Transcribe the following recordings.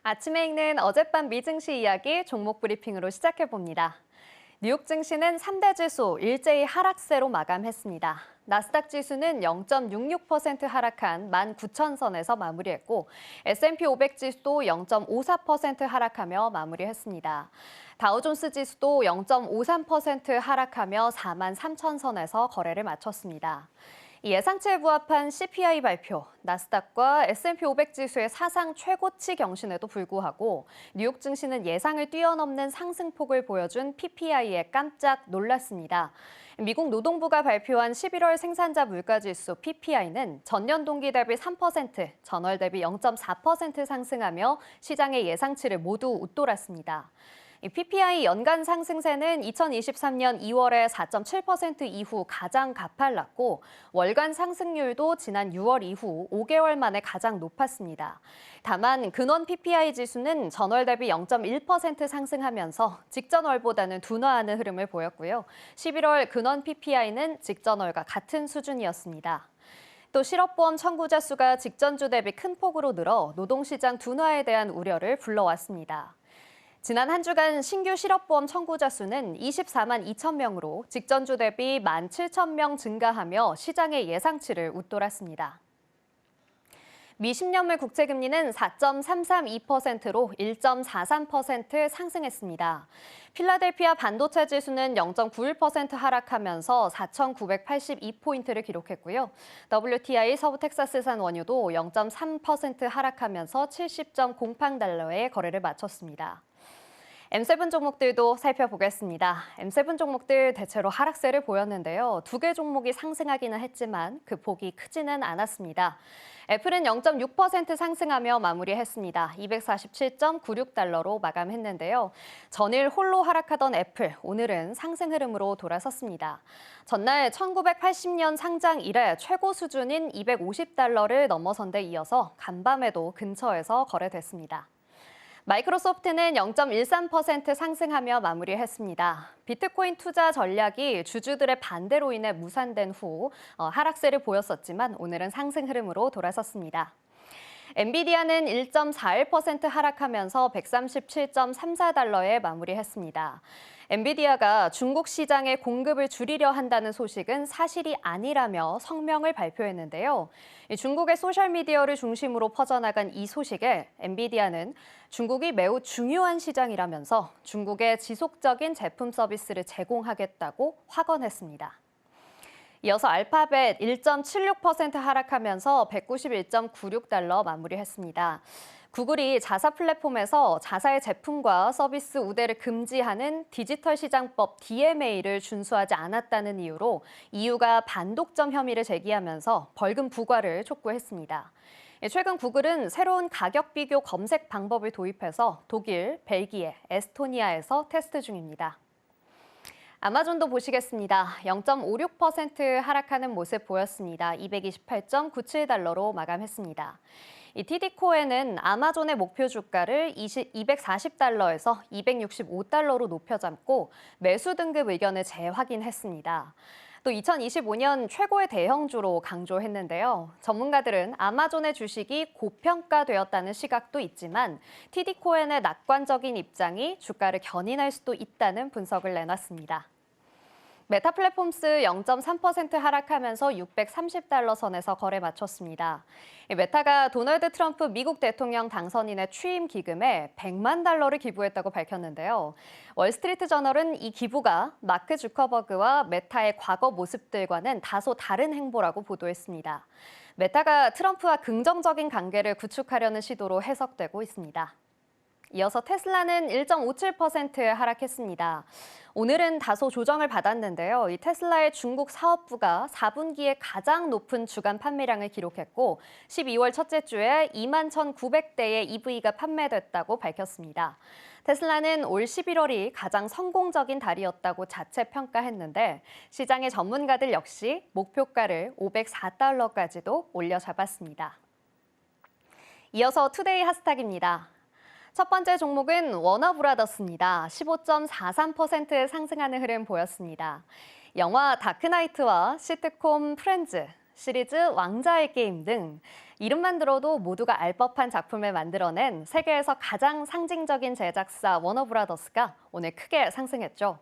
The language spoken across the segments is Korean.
아침에 읽는 어젯밤 미증시 이야기 종목 브리핑으로 시작해봅니다. 뉴욕 증시는 3대 지수 일제히 하락세로 마감했습니다. 나스닥 지수는 0.66% 하락한 19,000선에서 마무리했고 S&P 500 지수도 0.54% 하락하며 마무리했습니다. 다우존스 지수도 0.53% 하락하며 43,000선에서 거래를 마쳤습니다. 예상치에 부합한 CPI 발표, 나스닥과 S&P 500 지수의 사상 최고치 경신에도 불구하고 뉴욕 증시는 예상을 뛰어넘는 상승폭을 보여준 PPI에 깜짝 놀랐습니다. 미국 노동부가 발표한 11월 생산자 물가지수 PPI는 전년 동기 대비 3%, 전월 대비 0.4% 상승하며 시장의 예상치를 모두 웃돌았습니다. PPI 연간 상승세는 2023년 2월에 4.7% 이후 가장 가팔랐고 월간 상승률도 지난 6월 이후 5개월 만에 가장 높았습니다. 다만 근원 PPI 지수는 전월 대비 0.1% 상승하면서 직전월보다는 둔화하는 흐름을 보였고요. 11월 근원 PPI는 직전월과 같은 수준이었습니다. 또 실업보험 청구자 수가 직전주 대비 큰 폭으로 늘어 노동시장 둔화에 대한 우려를 불러왔습니다. 지난 한 주간 신규 실업보험 청구자 수는 24만 2천 명으로 직전주 대비 17,000명 증가하며 시장의 예상치를 웃돌았습니다. 미 10년물 국채금리는 4.332%로 1.43% 상승했습니다. 필라델피아 반도체 지수는 0.91% 하락하면서 4,982포인트를 기록했고요. WTI 서부 텍사스산 원유도 0.3% 하락하면서 70.08달러에 거래를 마쳤습니다. M7 종목들도 살펴보겠습니다. M7 종목들 대체로 하락세를 보였는데요. 두 개 종목이 상승하기는 했지만 그 폭이 크지는 않았습니다. 애플은 0.6% 상승하며 마무리했습니다. 247.96달러로 마감했는데요. 전일 홀로 하락하던 애플, 오늘은 상승 흐름으로 돌아섰습니다. 전날 1980년 상장 이래 최고 수준인 250달러를 넘어선 데 이어서 간밤에도 근처에서 거래됐습니다. 마이크로소프트는 0.13% 상승하며 마무리했습니다. 비트코인 투자 전략이 주주들의 반대로 인해 무산된 후 하락세를 보였었지만 오늘은 상승 흐름으로 돌아섰습니다. 엔비디아는 1.41% 하락하면서 137.34달러에 마무리했습니다. 엔비디아가 중국 시장에 공급을 줄이려 한다는 소식은 사실이 아니라며 성명을 발표했는데요. 중국의 소셜미디어를 중심으로 퍼져나간 이 소식에 엔비디아는 중국이 매우 중요한 시장이라면서 중국에 지속적인 제품 서비스를 제공하겠다고 확언했습니다. 이어서 알파벳 1.76% 하락하면서 191.96달러 마무리했습니다. 구글이 자사 플랫폼에서 자사의 제품과 서비스 우대를 금지하는 디지털 시장법 DMA를 준수하지 않았다는 이유로 EU가 반독점 혐의를 제기하면서 벌금 부과를 촉구했습니다. 최근 구글은 새로운 가격 비교 검색 방법을 도입해서 독일, 벨기에, 에스토니아에서 테스트 중입니다. 아마존도 보시겠습니다. 0.56% 하락하는 모습 보였습니다. 228.97달러로 마감했습니다. 이 TD코에는 아마존의 목표 주가를 240달러에서 265달러로 높여 잡고 매수 등급 의견을 재확인했습니다. 또 2025년 최고의 대형주로 강조했는데요. 전문가들은 아마존의 주식이 고평가되었다는 시각도 있지만 TD코엔의 낙관적인 입장이 주가를 견인할 수도 있다는 분석을 내놨습니다. 메타 플랫폼스 0.3% 하락하면서 630달러 선에서 거래 마쳤습니다. 메타가 도널드 트럼프 미국 대통령 당선인의 취임 기금에 100만 달러를 기부했다고 밝혔는데요. 월스트리트 저널은 이 기부가 마크 주커버그와 메타의 과거 모습들과는 다소 다른 행보라고 보도했습니다. 메타가 트럼프와 긍정적인 관계를 구축하려는 시도로 해석되고 있습니다. 이어서 테슬라는 1.57% 하락했습니다. 오늘은 다소 조정을 받았는데요. 이 테슬라의 중국 사업부가 4분기에 가장 높은 주간 판매량을 기록했고 12월 첫째 주에 21,900대의 EV가 판매됐다고 밝혔습니다. 테슬라는 올 11월이 가장 성공적인 달이었다고 자체 평가했는데 시장의 전문가들 역시 목표가를 504달러까지도 올려 잡았습니다. 이어서 투데이 핫스탁입니다. 첫 번째 종목은 워너브라더스입니다. 15.43% 상승하는 흐름 보였습니다. 영화 다크나이트와 시트콤 프렌즈, 시리즈 왕자의 게임 등 이름만 들어도 모두가 알 법한 작품을 만들어낸 세계에서 가장 상징적인 제작사 워너브라더스가 오늘 크게 상승했죠.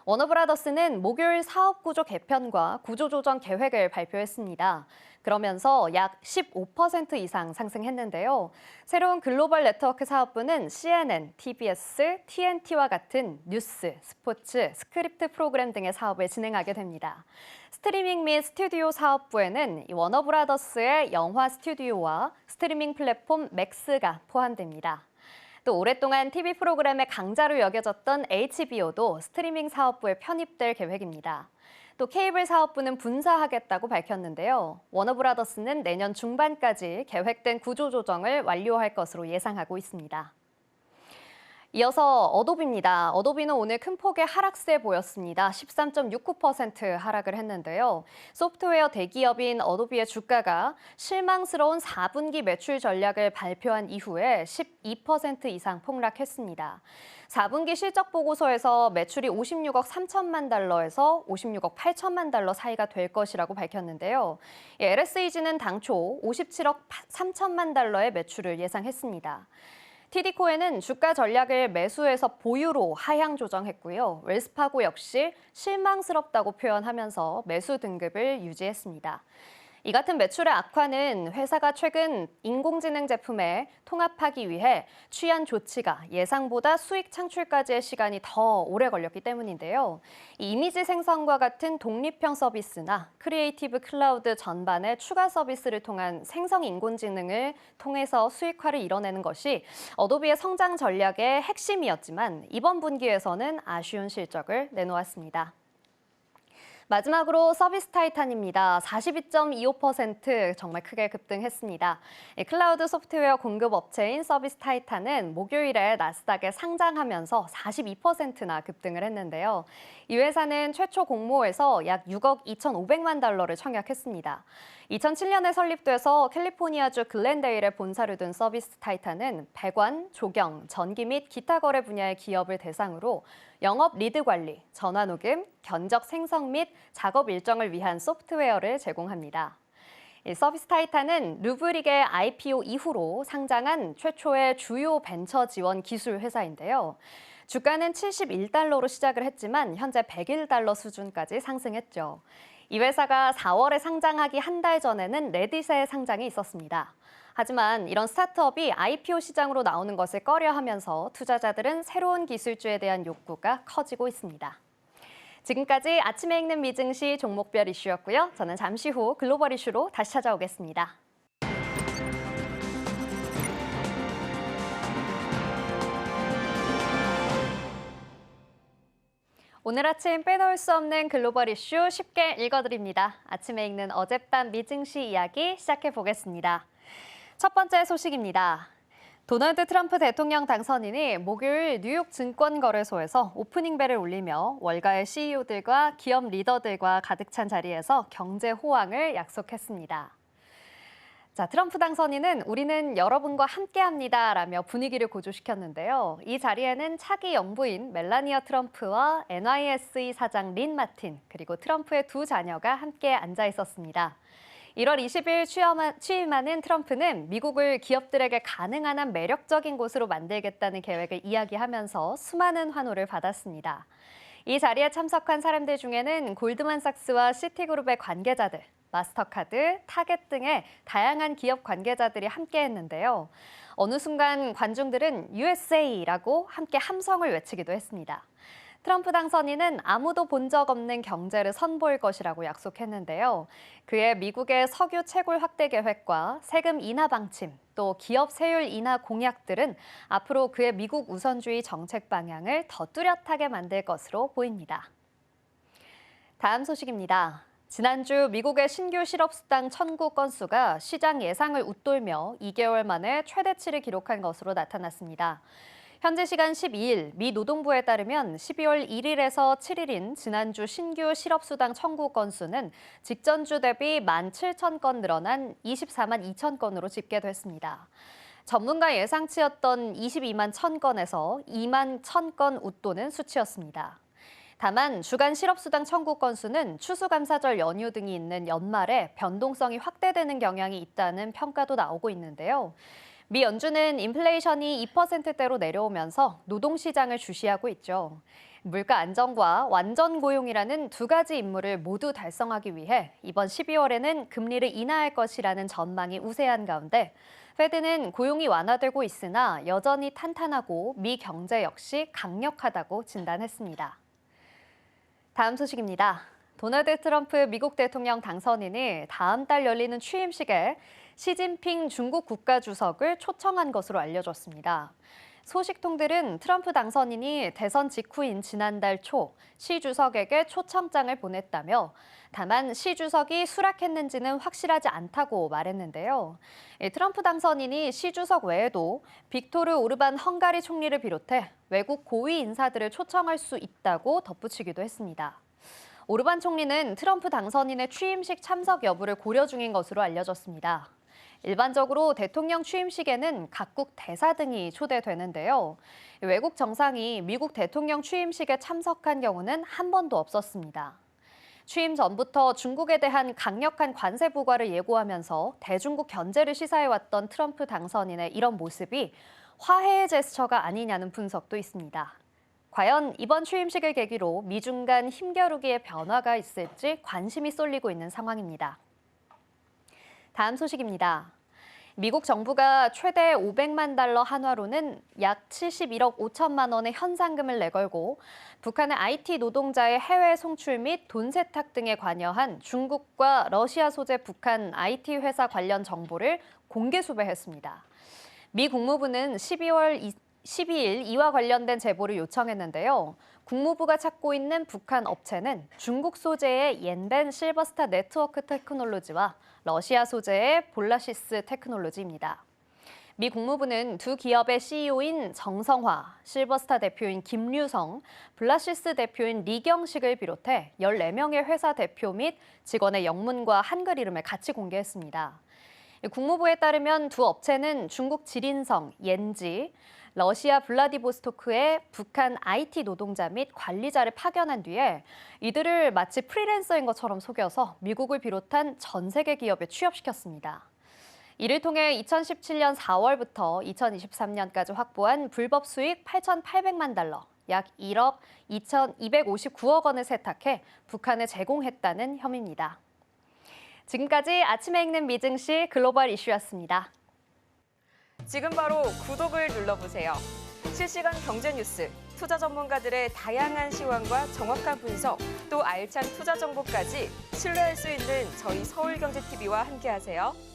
워너브라더스는 목요일 사업구조 개편과 구조조정 계획을 발표했습니다. 그러면서 약 15% 이상 상승했는데요. 새로운 글로벌 네트워크 사업부는 CNN, TBS, TNT와 같은 뉴스, 스포츠, 스크립트 프로그램 등의 사업을 진행하게 됩니다. 스트리밍 및 스튜디오 사업부에는 워너브라더스의 영화 스튜디오와 스트리밍 플랫폼 맥스가 포함됩니다. 또 오랫동안 TV 프로그램의 강자로 여겨졌던 HBO도 스트리밍 사업부에 편입될 계획입니다. 또 케이블 사업부는 분사하겠다고 밝혔는데요. 워너브라더스는 내년 중반까지 계획된 구조조정을 완료할 것으로 예상하고 있습니다. 이어서 어도비입니다. 어도비는 오늘 큰 폭의 하락세 보였습니다. 13.69% 하락을 했는데요. 소프트웨어 대기업인 어도비의 주가가 실망스러운 4분기 매출 전략을 발표한 이후에 12% 이상 폭락했습니다. 4분기 실적 보고서에서 매출이 56억 3천만 달러에서 56억 8천만 달러 사이가 될 것이라고 밝혔는데요. LSEG는 당초 57억 3천만 달러의 매출을 예상했습니다. TD코에는 주가 전략을 매수해서 보유로 하향 조정했고요. 웰스파고 역시 실망스럽다고 표현하면서 매수 등급을 유지했습니다. 이 같은 매출의 악화는 회사가 최근 인공지능 제품에 통합하기 위해 취한 조치가 예상보다 수익 창출까지의 시간이 더 오래 걸렸기 때문인데요. 이미지 생성과 같은 독립형 서비스나 크리에이티브 클라우드 전반의 추가 서비스를 통한 생성 인공지능을 통해서 수익화를 이뤄내는 것이 어도비의 성장 전략의 핵심이었지만 이번 분기에서는 아쉬운 실적을 내놓았습니다. 마지막으로 서비스 타이탄입니다. 42.25% 정말 크게 급등했습니다. 클라우드 소프트웨어 공급 업체인 서비스 타이탄은 목요일에 나스닥에 상장하면서 42%나 급등을 했는데요. 이 회사는 최초 공모에서 약 6억 2,500만 달러를 청약했습니다. 2007년에 설립돼서 캘리포니아주 글렌데일에 본사를 둔 서비스 타이탄은 배관, 조경, 전기 및 기타 거래 분야의 기업을 대상으로 영업 리드 관리, 전화 녹음, 견적 생성 및 작업 일정을 위한 소프트웨어를 제공합니다. 서비스 타이탄은 루브릭의 IPO 이후로 상장한 최초의 주요 벤처 지원 기술 회사인데요. 주가는 71달러로 시작을 했지만 현재 101달러 수준까지 상승했죠. 이 회사가 4월에 상장하기 한 달 전에는 레딧에 상장이 있었습니다. 하지만 이런 스타트업이 IPO 시장으로 나오는 것을 꺼려하면서 투자자들은 새로운 기술주에 대한 욕구가 커지고 있습니다. 지금까지 아침에 읽는 미증시 종목별 이슈였고요. 저는 잠시 후 글로벌 이슈로 다시 찾아오겠습니다. 오늘 아침 빼놓을 수 없는 글로벌 이슈 쉽게 읽어드립니다. 아침에 읽는 어젯밤 미증시 이야기 시작해 보겠습니다. 첫 번째 소식입니다. 도널드 트럼프 대통령 당선인이 목요일 뉴욕 증권거래소에서 오프닝벨을 울리며 월가의 CEO들과 기업 리더들과 가득 찬 자리에서 경제 호황을 약속했습니다. 자, 트럼프 당선인은 우리는 여러분과 함께합니다 라며 분위기를 고조시켰는데요. 이 자리에는 차기 영부인 멜라니아 트럼프와 NYSE 사장 린 마틴 그리고 트럼프의 두 자녀가 함께 앉아 있었습니다. 1월 20일 취임하는 트럼프는 미국을 기업들에게 가능한 한 매력적인 곳으로 만들겠다는 계획을 이야기하면서 수많은 환호를 받았습니다. 이 자리에 참석한 사람들 중에는 골드만삭스와 시티그룹의 관계자들, 마스터카드, 타겟 등의 다양한 기업 관계자들이 함께했는데요. 어느 순간 관중들은 USA라고 함께 함성을 외치기도 했습니다. 트럼프 당선인은 아무도 본 적 없는 경제를 선보일 것이라고 약속했는데요. 그의 미국의 석유 채굴 확대 계획과 세금 인하 방침, 또 기업 세율 인하 공약들은 앞으로 그의 미국 우선주의 정책 방향을 더 뚜렷하게 만들 것으로 보입니다. 다음 소식입니다. 지난주 미국의 신규 실업수당 청구 건수가 시장 예상을 웃돌며 2개월 만에 최대치를 기록한 것으로 나타났습니다. 현지 시간 12일 미 노동부에 따르면 12월 1일에서 7일인 지난주 신규 실업수당 청구 건수는 직전주 대비 17,000건 늘어난 24만 2천 건으로 집계됐습니다. 전문가 예상치였던 22만 1,000건에서 2만 1,000건 웃도는 수치였습니다. 다만 주간 실업수당 청구 건수는 추수감사절 연휴 등이 있는 연말에 변동성이 확대되는 경향이 있다는 평가도 나오고 있는데요. 미 연준은 인플레이션이 2%대로 내려오면서 노동시장을 주시하고 있죠. 물가 안정과 완전 고용이라는 두 가지 임무를 모두 달성하기 위해 이번 12월에는 금리를 인하할 것이라는 전망이 우세한 가운데 페드는 고용이 완화되고 있으나 여전히 탄탄하고 미 경제 역시 강력하다고 진단했습니다. 다음 소식입니다. 도널드 트럼프 미국 대통령 당선인이 다음 달 열리는 취임식에 시진핑 중국 국가주석을 초청한 것으로 알려졌습니다. 소식통들은 트럼프 당선인이 대선 직후인 지난달 초 시 주석에게 초청장을 보냈다며 다만 시 주석이 수락했는지는 확실하지 않다고 말했는데요. 트럼프 당선인이 시 주석 외에도 빅토르 오르반 헝가리 총리를 비롯해 외국 고위 인사들을 초청할 수 있다고 덧붙이기도 했습니다. 오르반 총리는 트럼프 당선인의 취임식 참석 여부를 고려 중인 것으로 알려졌습니다. 일반적으로 대통령 취임식에는 각국 대사 등이 초대되는데요. 외국 정상이 미국 대통령 취임식에 참석한 경우는 한 번도 없었습니다. 취임 전부터 중국에 대한 강력한 관세 부과를 예고하면서 대중국 견제를 시사해왔던 트럼프 당선인의 이런 모습이 화해의 제스처가 아니냐는 분석도 있습니다. 과연 이번 취임식을 계기로 미중 간 힘겨루기의 변화가 있을지 관심이 쏠리고 있는 상황입니다. 다음 소식입니다. 미국 정부가 최대 500만 달러 한화로는 약 71억 5천만 원의 현상금을 내걸고 북한의 IT 노동자의 해외 송출 및 돈 세탁 등에 관여한 중국과 러시아 소재 북한 IT 회사 관련 정보를 공개 수배했습니다. 미 국무부는 12일 이와 관련된 제보를 요청했는데요. 국무부가 찾고 있는 북한 업체는 중국 소재의 옌벤 실버스타 네트워크 테크놀로지와 러시아 소재의 볼라시스 테크놀로지입니다. 미 국무부는 두 기업의 CEO인 정성화, 실버스타 대표인 김류성, 블라시스 대표인 리경식을 비롯해 14명의 회사 대표 및 직원의 영문과 한글 이름을 같이 공개했습니다. 국무부에 따르면 두 업체는 중국 지린성, 옌지, 러시아 블라디보스토크에 북한 IT 노동자 및 관리자를 파견한 뒤에 이들을 마치 프리랜서인 것처럼 속여서 미국을 비롯한 전 세계 기업에 취업시켰습니다. 이를 통해 2017년 4월부터 2023년까지 확보한 불법 수익 8,800만 달러, 약 1억 2,259억 원을 세탁해 북한에 제공했다는 혐의입니다. 지금까지 아침에 읽는 미증시 글로벌 이슈였습니다. 지금 바로 구독을 눌러보세요. 실시간 경제 뉴스, 투자 전문가들의 다양한 시황과 정확한 분석, 또 알찬 투자 정보까지 신뢰할 수 있는 저희 서울경제TV와 함께하세요.